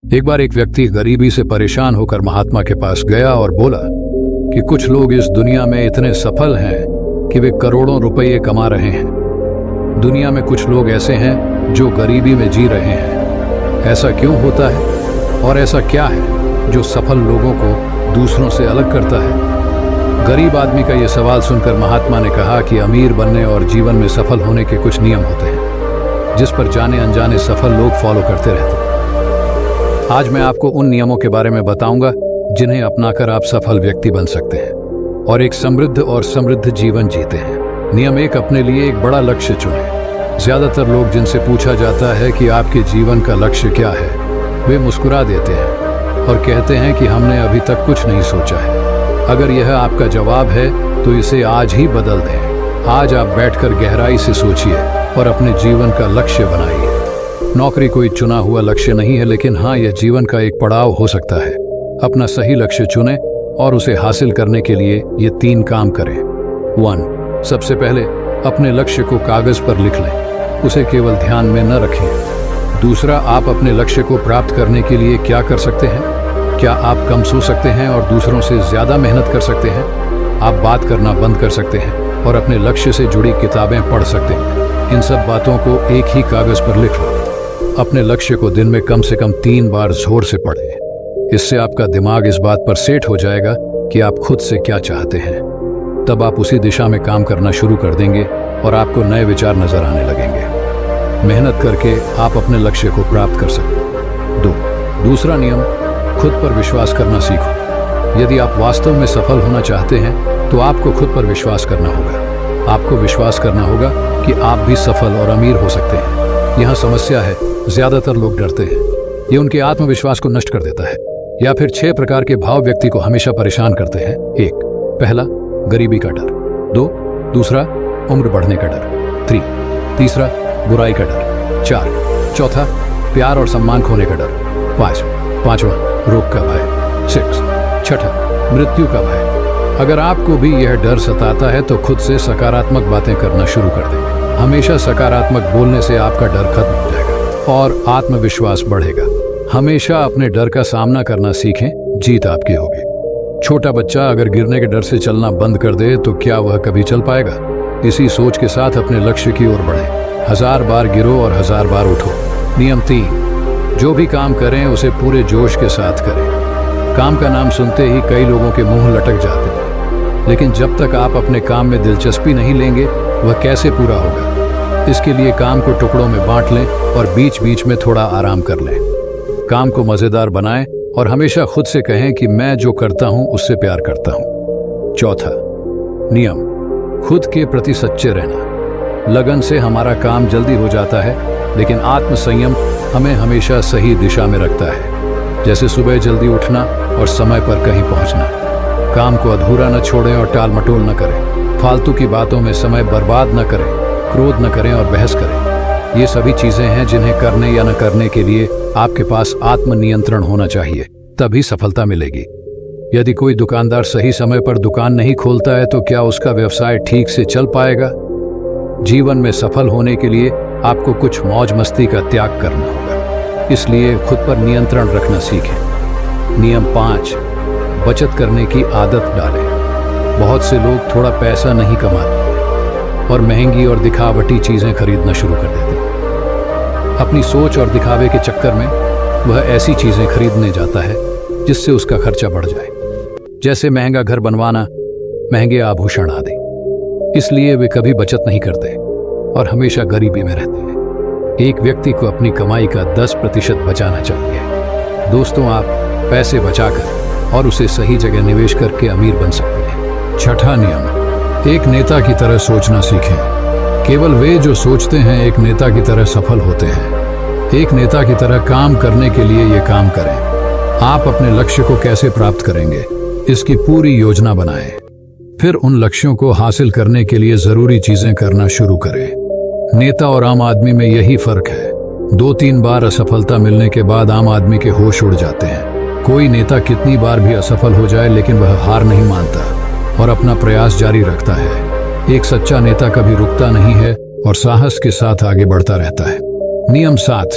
एक बार एक व्यक्ति गरीबी से परेशान होकर महात्मा के पास गया और बोला कि कुछ लोग इस दुनिया में इतने सफल हैं कि वे करोड़ों रुपये कमा रहे हैं। दुनिया में कुछ लोग ऐसे हैं जो गरीबी में जी रहे हैं। ऐसा क्यों होता है और ऐसा क्या है जो सफल लोगों को दूसरों से अलग करता है? गरीब आदमी का यह सवाल सुनकर महात्मा ने कहा कि अमीर बनने और जीवन में सफल होने के कुछ नियम होते हैं जिस पर जाने अनजाने सफल लोग फॉलो करते रहते हैं। आज मैं आपको उन नियमों के बारे में बताऊंगा जिन्हें अपनाकर आप सफल व्यक्ति बन सकते हैं और एक समृद्ध जीवन जीते हैं। नियम 1, अपने लिए एक बड़ा लक्ष्य चुनें। ज्यादातर लोग जिनसे पूछा जाता है कि आपके जीवन का लक्ष्य क्या है, वे मुस्कुरा देते हैं और कहते हैं कि हमने अभी तक कुछ नहीं सोचा है। अगर यह आपका जवाब है तो इसे आज ही बदल दें। आज आप बैठकर गहराई से सोचिए और अपने जीवन का लक्ष्य बनाइए। नौकरी कोई चुना हुआ लक्ष्य नहीं है, लेकिन हाँ, यह जीवन का एक पड़ाव हो सकता है। अपना सही लक्ष्य चुनें और उसे हासिल करने के लिए ये 3 काम करें। 1, सबसे पहले अपने लक्ष्य को कागज पर लिख लें, उसे केवल ध्यान में न रखें। दूसरा, आप अपने लक्ष्य को प्राप्त करने के लिए क्या कर सकते हैं? क्या आप कम सो सकते हैं और दूसरों से ज्यादा मेहनत कर सकते हैं? आप बात करना बंद कर सकते हैं और अपने लक्ष्य से जुड़ी किताबें पढ़ सकते हैं। इन सब बातों को एक ही कागज पर लिख लो। अपने लक्ष्य को दिन में कम से कम 3 बार जोर से पढ़ें। इससे आपका दिमाग इस बात पर सेट हो जाएगा कि आप खुद से क्या चाहते हैं। तब आप उसी दिशा में काम करना शुरू कर देंगे और आपको नए विचार नजर आने लगेंगे। मेहनत करके आप अपने लक्ष्य को प्राप्त कर सकते हैं। दूसरा नियम, खुद पर विश्वास करना सीखो। यदि आप वास्तव में सफल होना चाहते हैं तो आपको खुद पर विश्वास करना होगा। आपको विश्वास करना होगा कि आप भी सफल और अमीर हो सकते हैं। यहाँ समस्या है, ज्यादातर लोग डरते हैं। ये उनके आत्मविश्वास को नष्ट कर देता है। या फिर 6 प्रकार के भाव व्यक्ति को हमेशा परेशान करते हैं। 1, पहला, गरीबी का डर। 2, दूसरा, उम्र बढ़ने का डर। 3, तीसरा, बुराई का डर। 4, चौथा, प्यार और सम्मान खोने का डर। 5, पांचवा, रोग का भय। 6, छठा, मृत्यु का भय। अगर आपको भी यह डर सताता है तो खुद से सकारात्मक बातें करना शुरू कर दें। हमेशा सकारात्मक बोलने से आपका डर खत्म हो जाएगा और आत्मविश्वास बढ़ेगा। हमेशा अपने डर का सामना करना सीखें, जीत आपकी होगी। छोटा बच्चा अगर गिरने के डर से चलना बंद कर दे तो क्या वह कभी चल पाएगा? इसी सोच के साथ अपने लक्ष्य की ओर बढ़ें। 1000 बार गिरो और 1000 बार उठो। नियम 3, जो भी काम करें उसे पूरे जोश के साथ करें। काम का नाम सुनते ही कई लोगों के मुंह लटक जाते हैं, लेकिन जब तक आप अपने काम में दिलचस्पी नहीं लेंगे वह कैसे पूरा होगा? इसके लिए काम को टुकड़ों में बांट लें और बीच बीच में थोड़ा आराम कर लें। काम को मजेदार बनाएं और हमेशा खुद से कहें कि मैं जो करता हूं उससे प्यार करता हूं। चौथा नियम, खुद के प्रति सच्चे रहना। लगन से हमारा काम जल्दी हो जाता है, लेकिन आत्मसंयम हमें हमेशा सही दिशा में रखता है। जैसे सुबह जल्दी उठना और समय पर कहीं पहुंचना। काम को अधूरा न छोड़ें और टाल मटोल न करें। फालतू की बातों में समय बर्बाद न करें, क्रोध न करें और बहस करें। ये सभी चीजें हैं जिन्हें करने या न करने के लिए आपके पास आत्मनियंत्रण होना चाहिए, तभी सफलता मिलेगी। यदि कोई दुकानदार सही समय पर दुकान नहीं खोलता है तो क्या उसका व्यवसाय ठीक से चल पाएगा? जीवन में सफल होने के लिए आपको कुछ मौज मस्ती का त्याग करना होगा, इसलिए खुद पर नियंत्रण रखना सीखें। नियम 5, बचत करने की आदत डालें। बहुत से लोग थोड़ा पैसा नहीं कमाते और महंगी और दिखावटी चीजें खरीदना शुरू कर देते हैं। अपनी सोच और दिखावे के चक्कर में वह ऐसी चीजें खरीदने जाता है जिससे उसका खर्चा बढ़ जाए, जैसे महंगा घर बनवाना, महंगे आभूषण आदि। इसलिए वे कभी बचत नहीं करते और हमेशा गरीबी में रहते हैं। एक व्यक्ति को अपनी कमाई का 10% बचाना चाहिए। दोस्तों, आप पैसे बचाकर और उसे सही जगह निवेश करके अमीर बन सकते हैं। छठा नियम, एक नेता की तरह सोचना सीखें। केवल वे जो सोचते हैं एक नेता की तरह सफल होते हैं। एक नेता की तरह काम करने के लिए ये काम करें। आप अपने लक्ष्य को कैसे प्राप्त करेंगे, इसकी पूरी योजना बनाएं। फिर उन लक्ष्यों को हासिल करने के लिए जरूरी चीजें करना शुरू करें। नेता और आम आदमी में यही फर्क है। 2-3 बार असफलता मिलने के बाद आम आदमी के होश उड़ जाते हैं। कोई नेता कितनी बार भी असफल हो जाए लेकिन वह हार नहीं मानता और अपना प्रयास जारी रखता है। एक सच्चा नेता कभी रुकता नहीं है और साहस के साथ आगे बढ़ता रहता है। नियम 7,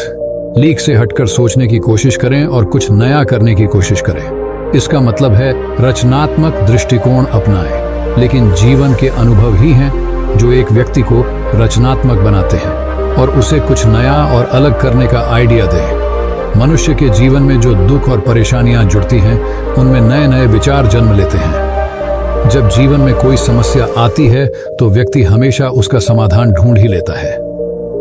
लीक से हटकर सोचने की कोशिश करें और कुछ नया करने की कोशिश करें। इसका मतलब है रचनात्मक दृष्टिकोण अपनाएं। लेकिन जीवन के अनुभव ही हैं जो एक व्यक्ति को रचनात्मक बनाते हैं और उसे कुछ नया और अलग करने का आइडिया दें। मनुष्य के जीवन में जो दुख और परेशानियां जुड़ती हैं, उनमें नए नए विचार जन्म लेते हैं। जब जीवन में कोई समस्या आती है तो व्यक्ति हमेशा उसका समाधान ढूंढ ही लेता है।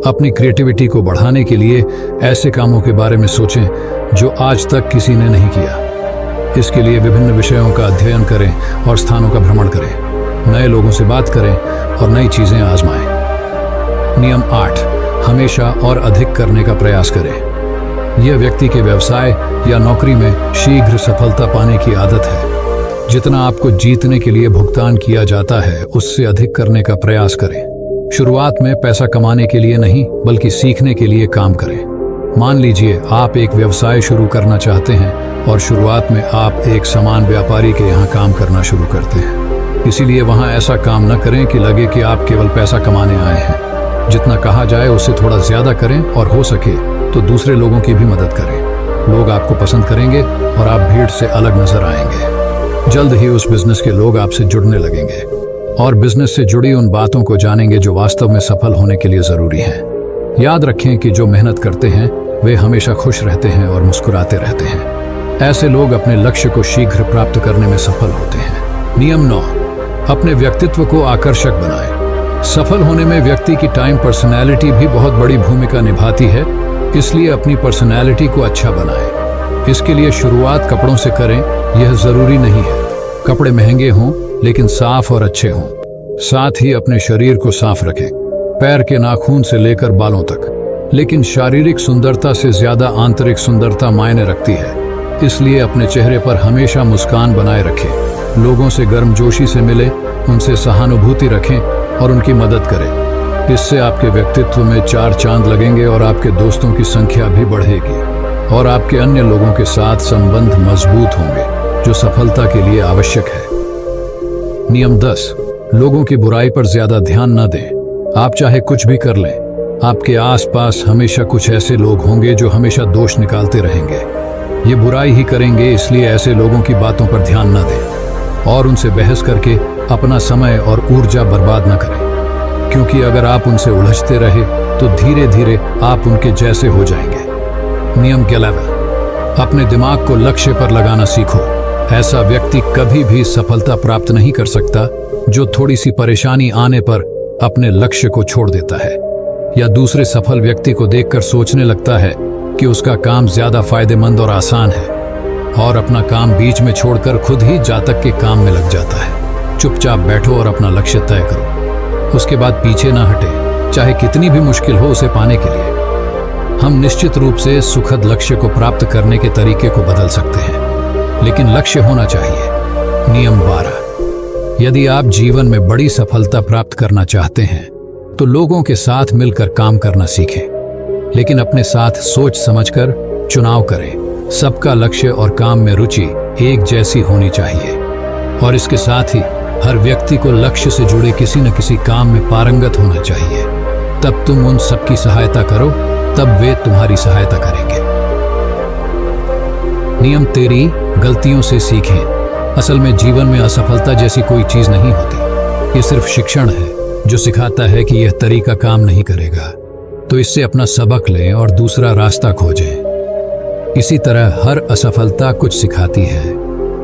अपनी क्रिएटिविटी को बढ़ाने के लिए ऐसे कामों के बारे में सोचें जो आज तक किसी ने नहीं किया। इसके लिए विभिन्न विषयों का अध्ययन करें और स्थानों का भ्रमण करें। नए लोगों से बात करें और नई चीजें आजमाएं। नियम 8, हमेशा और अधिक करने का प्रयास करें। यह व्यक्ति के व्यवसाय या नौकरी में शीघ्र सफलता पाने की आदत है। जितना आपको जीतने के लिए भुगतान किया जाता है, उससे अधिक करने का प्रयास करें। शुरुआत में पैसा कमाने के लिए नहीं, बल्कि सीखने के लिए काम करें। मान लीजिए आप एक व्यवसाय शुरू करना चाहते हैं और शुरुआत में आप एक सामान व्यापारी के यहाँ काम करना शुरू करते हैं। इसीलिए वहाँ ऐसा काम न करें कि लगे कि आप केवल पैसा कमाने आए हैं। जितना कहा जाए उससे थोड़ा ज्यादा करें और हो सके तो दूसरे लोगों की भी मदद करें। लोग आपको पसंद करेंगे और आप भीड़ से अलग नजर आएंगे। जल्द ही उस बिजनेस के लोग आपसे जुड़ने लगेंगे और बिजनेस से जुड़ी उन बातों को जानेंगे जो वास्तव में सफल होने के लिए जरूरी हैं। याद रखें कि जो मेहनत करते हैं वे हमेशा खुश रहते हैं और मुस्कुराते रहते हैं। ऐसे लोग अपने लक्ष्य को शीघ्र प्राप्त करने में सफल होते हैं। नियम 9, अपने व्यक्तित्व को आकर्षक बनाएं। सफल होने में व्यक्ति की टाइम पर्सनैलिटी भी बहुत बड़ी भूमिका निभाती है, इसलिए अपनी पर्सनैलिटी को अच्छा बनाएं। इसके लिए शुरुआत कपड़ों से करें। यह जरूरी नहीं है कपड़े महंगे हों, लेकिन साफ और अच्छे हों। साथ ही अपने शरीर को साफ रखें, पैर के नाखून से लेकर बालों तक। लेकिन शारीरिक सुंदरता से ज्यादा आंतरिक सुंदरता मायने रखती है, इसलिए अपने चेहरे पर हमेशा मुस्कान बनाए रखें। लोगों से गर्मजोशी से मिलें, उनसे सहानुभूति रखें और उनकी मदद करें। इससे आपके व्यक्तित्व में 4 चांद लगेंगे और आपके दोस्तों की संख्या भी बढ़ेगी और आपके अन्य लोगों के साथ संबंध मजबूत होंगे, जो सफलता के लिए आवश्यक है। नियम 10, लोगों की बुराई पर ज्यादा ध्यान न दें। आप चाहे कुछ भी कर लें, आपके आसपास हमेशा कुछ ऐसे लोग होंगे जो हमेशा दोष निकालते रहेंगे। ये बुराई ही करेंगे, इसलिए ऐसे लोगों की बातों पर ध्यान न दें और उनसे बहस करके अपना समय और ऊर्जा बर्बाद न करें, क्योंकि अगर आप उनसे उलझते रहे तो धीरे धीरे आप उनके जैसे हो जाएंगे। नियम 11, अपने दिमाग को लक्ष्य पर लगाना सीखो। ऐसा व्यक्ति कभी भी सफलता प्राप्त नहीं कर सकता जो थोड़ी सी परेशानी आने पर अपने लक्ष्य को छोड़ देता है या दूसरे सफल व्यक्ति को देखकर सोचने लगता है कि उसका काम ज्यादा फायदेमंद और आसान है और अपना काम बीच में छोड़कर खुद ही जातक के काम में लग जाता है। चुपचाप बैठो और अपना लक्ष्य तय करो, उसके बाद पीछे ना हटे, चाहे कितनी भी मुश्किल हो उसे पाने के लिए। हम निश्चित रूप से सुखद लक्ष्य को प्राप्त करने के तरीके को बदल सकते हैं, लेकिन लक्ष्य होना चाहिए। नियम 12, यदि आप जीवन में बड़ी सफलता प्राप्त करना चाहते हैं तो लोगों के साथ मिलकर काम करना सीखें, लेकिन अपने साथ सोच समझकर चुनाव करें। सबका लक्ष्य और काम में रुचि एक जैसी होनी चाहिए और इसके साथ ही हर व्यक्ति को लक्ष्य से जुड़े किसी न किसी काम में पारंगत होना चाहिए। तब तुम उन सबकी सहायता करो, तब वे तुम्हारी सहायता करेंगे। नियम 13, गलतियों से सीखें। असल में जीवन में असफलता जैसी कोई चीज नहीं होती, ये सिर्फ शिक्षण है जो सिखाता है कि यह तरीका काम नहीं करेगा, तो इससे अपना सबक लें और दूसरा रास्ता खोजें। इसी तरह हर असफलता कुछ सिखाती है,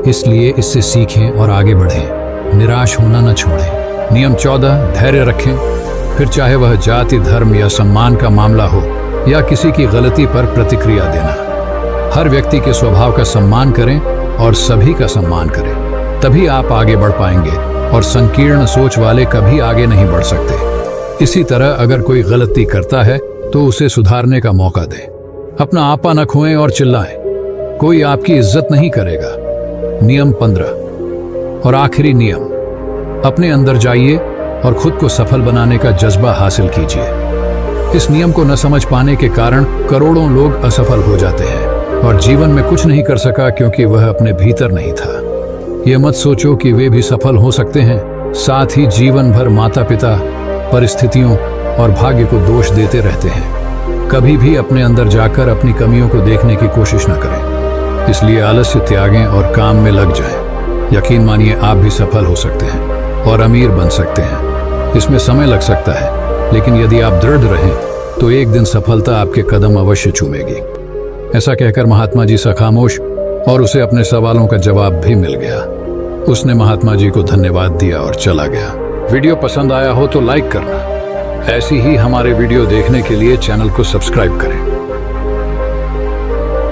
इसलिए इससे सीखें और आगे बढ़ें। निराश होना न छोड़ें। नियम 14, धैर्य रखें। फिर चाहे वह जाति, धर्म या सम्मान का मामला हो या किसी की गलती पर प्रतिक्रिया देना, हर व्यक्ति के स्वभाव का सम्मान करें और सभी का सम्मान करें। तभी आप आगे बढ़ पाएंगे और संकीर्ण सोच वाले कभी आगे नहीं बढ़ सकते। इसी तरह अगर कोई गलती करता है तो उसे सुधारने का मौका दें। अपना आपा न खोएं और चिल्लाएं, कोई आपकी इज्जत नहीं करेगा। नियम 15 और आखिरी नियम, अपने अंदर जाइए और खुद को सफल बनाने का जज्बा हासिल कीजिए। इस नियम को न समझ पाने के कारण करोड़ों लोग असफल हो जाते हैं और जीवन में कुछ नहीं कर सका क्योंकि वह अपने भीतर नहीं था। यह मत सोचो कि वे भी सफल हो सकते हैं। साथ ही जीवन भर माता पिता, परिस्थितियों और भाग्य को दोष देते रहते हैं। कभी भी अपने अंदर जाकर अपनी कमियों को देखने की कोशिश न करें। इसलिए आलस्य त्यागें और काम में लग जाएं। यकीन मानिए आप भी सफल हो सकते हैं और अमीर बन सकते हैं। इसमें समय लग सकता है, लेकिन यदि आप दृढ़ रहें तो एक दिन सफलता आपके कदम अवश्य चूमेगी। ऐसा कहकर महात्मा जी सा खामोश और उसे अपने सवालों का जवाब भी मिल गया। उसने महात्मा जी को धन्यवाद दिया और चला गया। वीडियो पसंद आया हो तो लाइक करना। ऐसी ही हमारे वीडियो देखने के लिए चैनल को सब्सक्राइब करें।